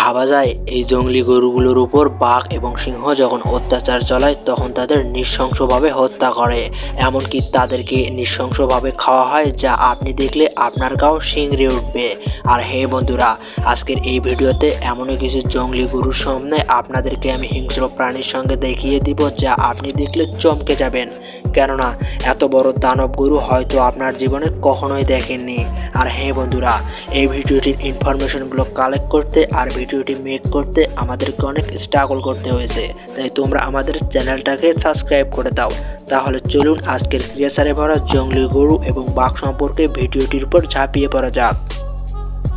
ভাবা যায় এই জঙ্গলি গরুগুলোর উপর বাঘ এবং সিংহ যখন অত্যাচার চালায় তখন তাদের নৃশংসভাবে হত্যা করে, এমনকি তাদেরকে নৃশংসভাবে খাওয়া হয়, যা আপনি দেখলে আপনার গাও শিংড়ে উঠবে। আর হে বন্ধুরা, আজকের এই ভিডিওতে এমনই কিছু জঙ্গলি গরুর সামনে আপনাদেরকে আমি হিংস্র প্রাণীর সঙ্গে দেখিয়ে দিব, যা আপনি দেখলে চমকে যাবেন। কেননা এত বড় দানব গরু হয়তো আপনার জীবনে কখনোই দেখেননি। আর হ্যাঁ বন্ধুরা, এই ভিডিওটির ইনফরমেশনগুলো কালেক্ট করতে আর ভিডিওটি মেক করতে আমাদেরকে অনেক স্ট্রাগল করতে হয়েছে, তাই তোমরা আমাদের চ্যানেলটাকে সাবস্ক্রাইব করে দাও। তাহলে চলুন আজকের ক্রিয়েচারে ভরা জঙ্গলি গরু এবং বাঘ সম্পর্কে ভিডিওটির উপর ঝাঁপিয়ে পড়া যাক।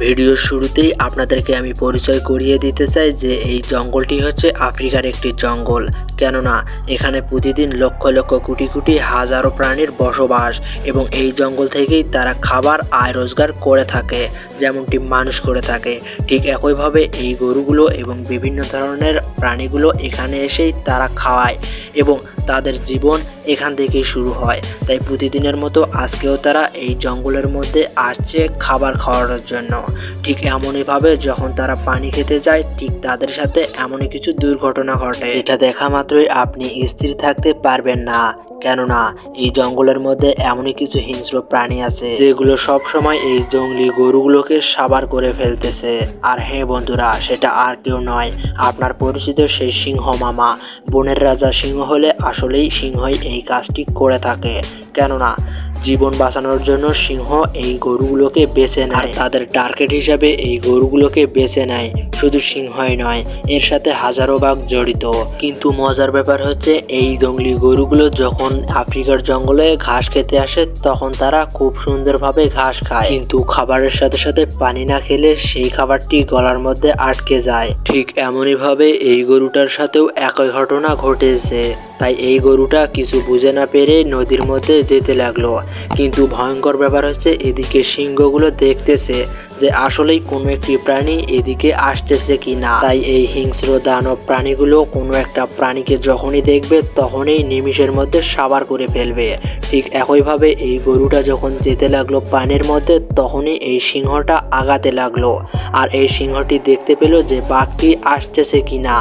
ভিডিওর শুরুতেই আপনাদেরকে আমি পরিচয় করিয়ে দিতে চাই যে এই জঙ্গলটি হচ্ছে আফ্রিকার একটি জঙ্গল। কেননা এখানে প্রতিদিন লক্ষ লক্ষ কোটি কোটি হাজারো প্রাণীর বসবাস এবং এই জঙ্গল থেকেই তারা খাবার আয় রোজগার করে থাকে, যেমনটি মানুষ করে থাকে। ঠিক একইভাবে এই গরুগুলো এবং বিভিন্ন ধরনের প্রাণীগুলো এখানে এসেই তারা খাওয়ায় এবং তাদের জীবন এখান থেকেই শুরু হয়। তাই প্রতিদিনের মতো আজকেও তারা এই জঙ্গলের মধ্যে আসছে খাবার খাওয়ানোর জন্য। ঠিক এমনইভাবে যখন তারা পানি খেতে যায়, ঠিক তাদের সাথে এমনই কিছু দুর্ঘটনা ঘটে, যেটা দেখা মাত্রই আপনি স্থির থাকতে পারবেন না। কেননা এই জঙ্গলের মধ্যে এমনই কিছু হিংস্র প্রাণী আছে যেগুলো সব সময় এই জঙ্গলি গরুগুলোকে সাবার করে ফেলতেছে। আর হ্যাঁ বন্ধুরা, সেটা আর কেউ নয়, আপনার পরিচিত সেই সিংহ মামা। বনের রাজা সিংহ হলে আসলেই সিংহই এই কাজটি করে থাকে। কেননা জীবন বাঁচানোর জন্য সিংহ এই গরুগুলোকে বেছে নেয়, তাদের টার্গেট হিসাবে এই গরুগুলোকে বেছে নেয়। শুধু সিংহই নয়, এর সাথে হাজারো বাঘ জড়িত। কিন্তু মজার ব্যাপার হচ্ছে, এই জঙ্গলি গরুগুলো যখন আফ্রিকার জঙ্গলে ঘাস খেতে আসে তখন তারা খুব সুন্দরভাবে ঘাস খায়, কিন্তু খাবারের সাথে সাথে পানি না খেলে সেই খাবারটি গলার মধ্যে আটকে যায়। ঠিক এমনই ভাবে এই গরুটার সাথেও একই ঘটনা ঘটেছে। তাই এই গরুটা কিছু বুঝে না পেরে নদীর মধ্যে যেতে লাগলো। কিন্তু ভয়ঙ্কর ব্যাপার হচ্ছে, এদিকে সিংহগুলো দেখতেছে যে আসলেই কোনো একটি প্রাণী এদিকে আসতেছে কি না। তাই এই হিংস্র দানব প্রাণীগুলো কোনো একটা প্রাণীকে যখনই দেখবে তখনই নিমিষের মধ্যে সাবার করে ফেলবে। ঠিক একইভাবে এই গরুটা যখন যেতে লাগলো পানির মধ্যে, তখনই এই সিংহটা আগাতে লাগলো। আর এই সিংহটি দেখতে পেল যে বাঘটি আসতেছে কি না।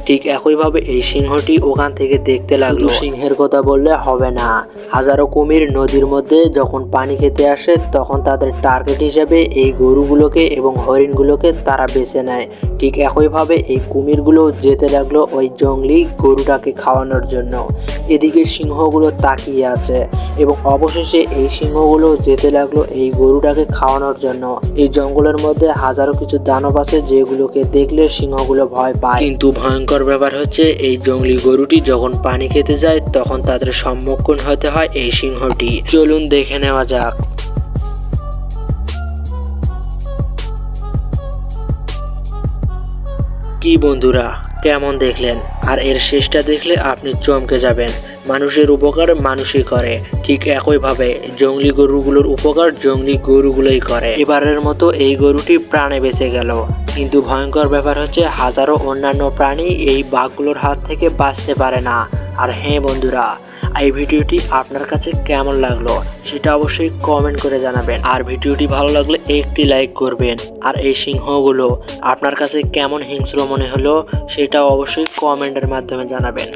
ঠিক একইভাবে এই সিংহটি ওখান থেকে দেখতে লাগলো। সিংহের কথা বললে হবে না, হাজারো কুমির নদীর মধ্যে যখন পানি খেতে আসে তখন তাদের টার্গেট হিসেবে এই গরুগুলোকে এবং হরিণগুলোকে তারা বেছে নেয়। ঠিক একইভাবে এই কুমিরগুলো যেতে লাগলো ওই জঙ্গলি গরুটাকে খাওয়ানোর জন্য। এদিকে সিংহগুলো তাকিয়ে আছে এবং অবশেষে এই সিংহগুলো যেতে লাগলো এই গরুটাকে খাওয়ানোর জন্য। এই জঙ্গলের মধ্যে হাজারো কিছু দানব আছে যেগুলোকে দেখলে সিংহগুলো ভয় পায়। কিন্তু ভয়ঙ্কর ব্যাপার হচ্ছে, এই জঙ্গলি গরুটি যখন পানি খেতে যায় তখন তাদের সম্মুখীন হতে হয় এই সিংহটি। চলুন দেখে নেওয়া যাক। কি বন্ধুরা, কেমন দেখলেন? আর এর শেষটা দেখলে আপনি চমকে যাবেন। মানুষের উপকার মানুষই করে, ঠিক একইভাবে জঙ্গলি গরুগুলোর উপকার জঙ্গলি গরুগুলোই করে। এবারের মতো এই গরুটি প্রাণে বেঁচে গেল, কিন্তু ভয়ঙ্কর ব্যাপার হচ্ছে হাজারো অন্যান্য প্রাণী এই বাঘগুলোর হাত থেকে বাঁচতে পারে না। আর হ্যাঁ বন্ধুরা, এই ভিডিওটি আপনার কাছে কেমন লাগলো সেটা অবশ্যই কমেন্ট করে জানাবেন। আর ভিডিওটি ভালো লাগলে একটি লাইক করবেন। আর এই সিংহগুলো আপনার কাছে কেমন হিংস্র মনে হলো সেটা অবশ্যই কমেন্টের মাধ্যমে জানাবেন।